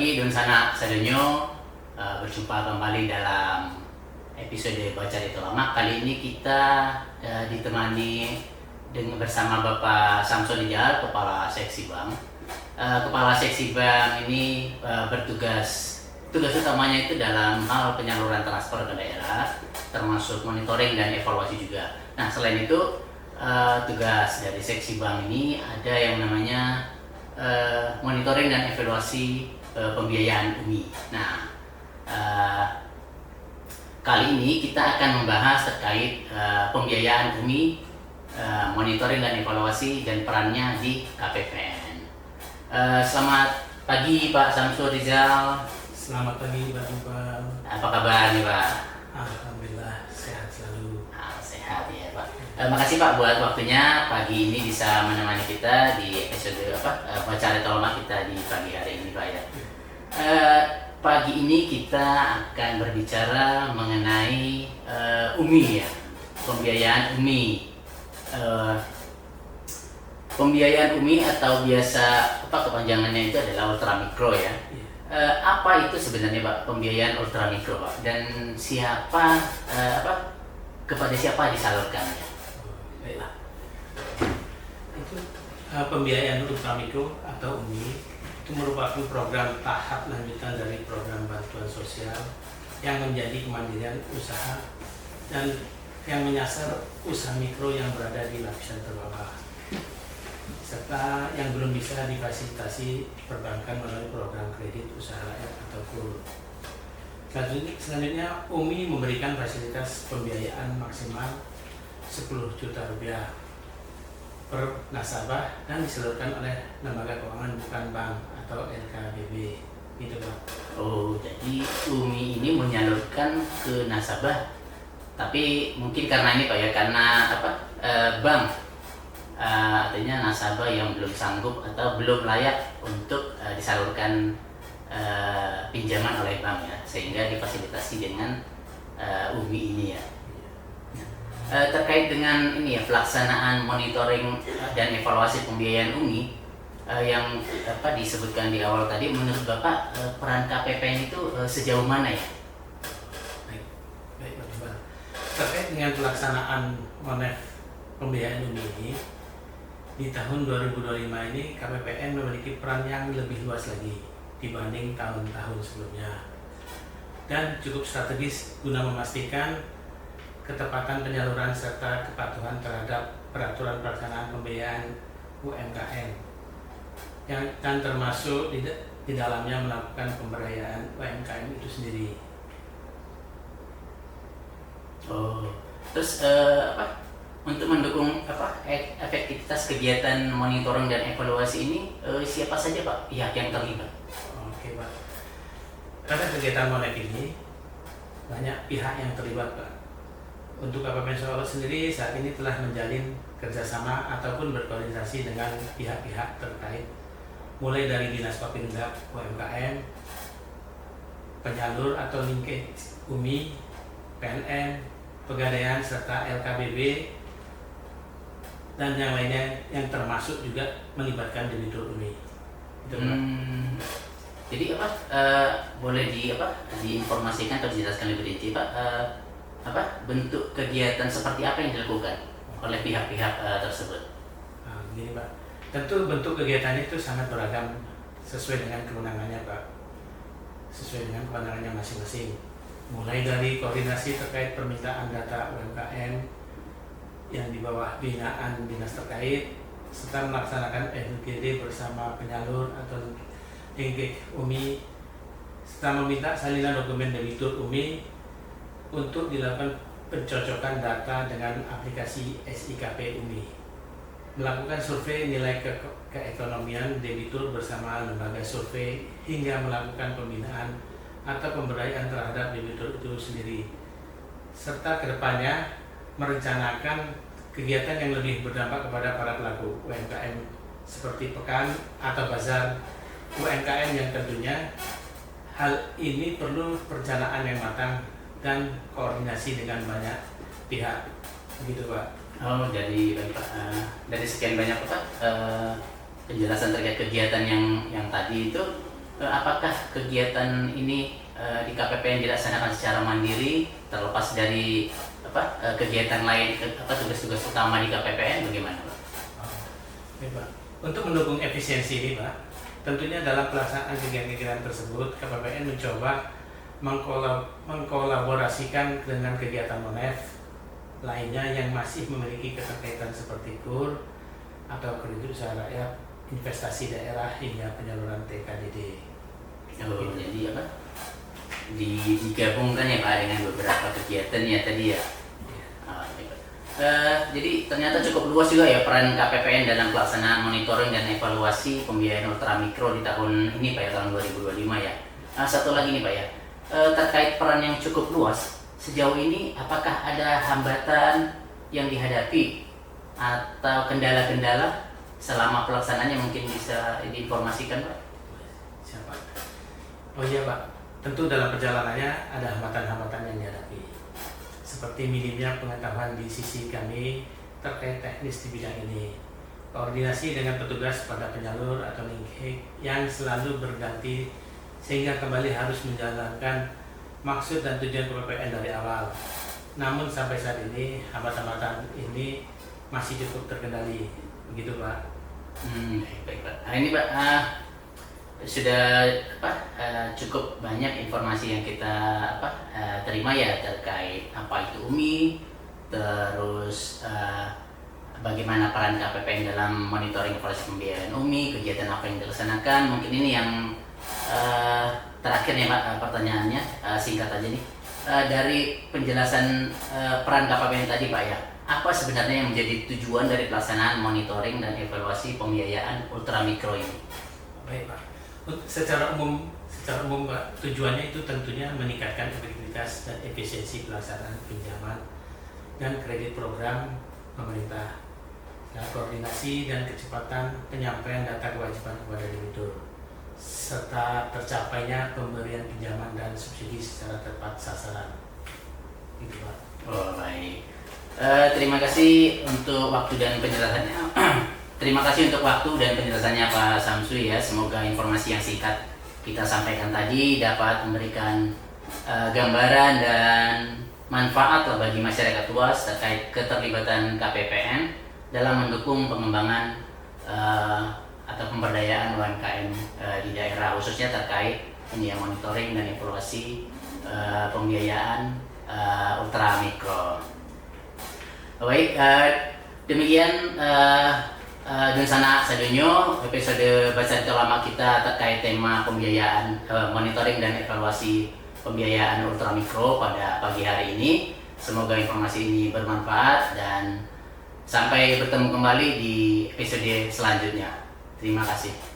pagi Donsana Sadonyo, berjumpa kembali dalam episode Baca Itu Lama. Kali ini kita ditemani bersama Bapak Samson Ijal, Kepala Seksi Bank. Kepala Seksi Bank ini tugas utamanya itu dalam hal penyaluran transfer ke daerah, termasuk monitoring dan evaluasi juga. Nah, selain itu tugas dari Seksi Bank ini ada yang namanya monitoring dan evaluasi pembiayaan UMI. Nah, kali ini kita akan membahas terkait pembiayaan UMI, monitoring dan evaluasi dan perannya di KPPN. Selamat pagi Pak Samsul Rizal. Selamat pagi Pak Iqbal. Apa kabar nih Pak? Alhamdulillah sehat selalu. Sehat ya Pak. Makasih Pak buat waktunya pagi ini bisa menemani kita di episode Baca Itu Lama kita di pagi hari ini Pak ya. Pagi ini kita akan berbicara mengenai UMI ya, pembiayaan UMI. Pembiayaan UMI atau biasa kepanjangannya itu adalah ultramikro ya. Apa itu sebenarnya Pak pembiayaan ultramikro Pak, dan siapa kepada siapa disalurkannya? Baiklah. Itu pembiayaan ultramikro atau UMI itu merupakan program tahap lanjutan dari program bantuan sosial yang menjadi kemandirian usaha dan yang menyasar usaha mikro yang berada di lapisan terbawah, serta yang belum bisa difasilitasi perbankan melalui program kredit usaha rakyat atau KUR. Selanjutnya, UMI memberikan fasilitas pembiayaan maksimal 10 juta rupiah per nasabah dan disalurkan oleh lembaga keuangan bukan bank atau LKBB. Gitu Pak. Oh, jadi UMI ini menyalurkan ke nasabah, tapi mungkin karena ini Pak ya, karena bank, artinya nasabah yang belum sanggup atau belum layak untuk disalurkan pinjaman oleh bank ya, sehingga difasilitasi dengan UMI ini ya. Terkait dengan ini ya, pelaksanaan monitoring dan evaluasi pembiayaan UMI yang disebutkan di awal tadi, menurut Bapak peran KPPN itu sejauh mana ya? Baik Pak. Terkait dengan pelaksanaan pembiayaan UMI ini, di tahun 2025 ini KPPN memiliki peran yang lebih luas lagi dibanding tahun-tahun sebelumnya dan cukup strategis guna memastikan ketepatan penyaluran serta kepatuhan terhadap peraturan pelaksanaan pembiayaan UMKM dan termasuk di dalamnya melakukan pemberdayaan UMKM itu sendiri. Oh, terus untuk mendukung efektivitas kegiatan monitoring dan evaluasi ini, siapa saja Pak pihak yang terlibat? Oke Pak. Pada kegiatan monetik ini banyak pihak yang terlibat Pak. Untuk KPPN Solo sendiri saat ini telah menjalin kerjasama ataupun berkoordinasi dengan pihak-pihak terkait, mulai dari Dinas Papindra UMKM, penyalur atau linkage UMI, PNM, Pegadaian serta LKBB dan yang lainnya yang termasuk juga melibatkan debitur UMI. Itu Jadi boleh diinformasikan atau dijelaskan lebih rinci Pak, bentuk kegiatan seperti apa yang dilakukan oleh pihak-pihak tersebut? Nah, begini Pak, tentu bentuk kegiatannya itu sangat beragam sesuai dengan kewenangannya Pak, sesuai dengan kewenangannya masing-masing. Mulai dari koordinasi terkait permintaan data UMKM yang di bawah binaan dinas terkait, serta melaksanakan FGD bersama penyalur atau linkage UMI, serta meminta salinan dokumen debitur UMI untuk dilakukan pencocokan data dengan aplikasi SIKP UMI, melakukan survei nilai keekonomian debitur bersama lembaga survei, hingga melakukan pembinaan atau pemberdayaan terhadap debitur itu sendiri, serta kedepannya merencanakan kegiatan yang lebih berdampak kepada para pelaku UMKM seperti pekan atau bazar UMKM yang tentunya hal ini perlu perencanaan yang matang dan koordinasi dengan banyak pihak, begitu Pak. Oh, dari sekian banyak penjelasan terkait kegiatan yang tadi itu, apakah kegiatan ini di KPPN dilaksanakan secara mandiri, terlepas dari kegiatan lain, tugas-tugas utama di KPPN, bagaimana Pak? Oke, Pak. Untuk mendukung efisiensi ini, Pak, tentunya dalam pelaksanaan kegiatan-kegiatan tersebut, KPPN mencoba mengkolaborasikan dengan kegiatan non-NEF lainnya yang masih memiliki keterkaitan seperti KUR atau kredit usaha rakyat, investasi daerah, hingga penyaluran TKDD. Oh, jadi digabungkan ya Pak dengan beberapa kegiatan ya tadi ya. Baik, Pak. Jadi ternyata cukup luas juga ya peran KPPN dalam pelaksanaan monitoring dan evaluasi pembiayaan ultramikro di tahun ini Pak ya, tahun 2025 ya. Satu lagi nih Pak ya, terkait peran yang cukup luas, sejauh ini apakah ada hambatan yang dihadapi atau kendala-kendala selama pelaksanaannya, mungkin bisa diinformasikan Pak? Siapa? Oh iya Pak, tentu dalam perjalanannya ada hambatan-hambatan yang dihadapi, seperti minimnya pengetahuan di sisi kami terkait teknis di bidang ini, koordinasi dengan petugas pada penyalur atau linkage yang selalu berganti sehingga kembali harus menjalankan maksud dan tujuan KPPN dari awal. Namun sampai saat ini hambatan-hambatan ini masih cukup terkendali, begitu Pak. Baik Pak. Ini Pak, sudah cukup banyak informasi yang kita terima ya terkait apa itu UMI, terus bagaimana peran KPPN dalam monitoring proses pembiayaan UMI, kegiatan apa yang dilaksanakan. Mungkin ini yang terakhir ya Pak, pertanyaannya singkat aja nih. Dari penjelasan peran KPPN tadi Pak ya, apa sebenarnya yang menjadi tujuan dari pelaksanaan monitoring dan evaluasi pembiayaan ultramikro ini? Baik Pak, secara umum Pak, tujuannya itu tentunya meningkatkan efektivitas dan efisiensi pelaksanaan pinjaman dan kredit program pemerintah, koordinasi dan kecepatan penyampaian data kewajiban kepada debitur, serta tercapainya pemberian pinjaman dan subsidi secara tepat sasaran. Gitu Pak. Oh baik. Terima kasih untuk waktu dan penjelasannya. Terima kasih untuk waktu dan penjelasannya Pak Samsui ya. Semoga informasi yang singkat kita sampaikan tadi dapat memberikan gambaran dan manfaat bagi masyarakat luas terkait keterlibatan KPPN dalam mendukung pengembangan atau pemberdayaan UMKM di daerah, khususnya terkait monitoring dan evaluasi pembiayaan ultramikro. Baik, demikian dan sana sadonyo episode Baca Lama kita terkait tema pembiayaan, monitoring dan evaluasi pembiayaan ultramikro pada pagi hari ini. Semoga informasi ini bermanfaat dan sampai bertemu kembali di episode selanjutnya. Terima kasih.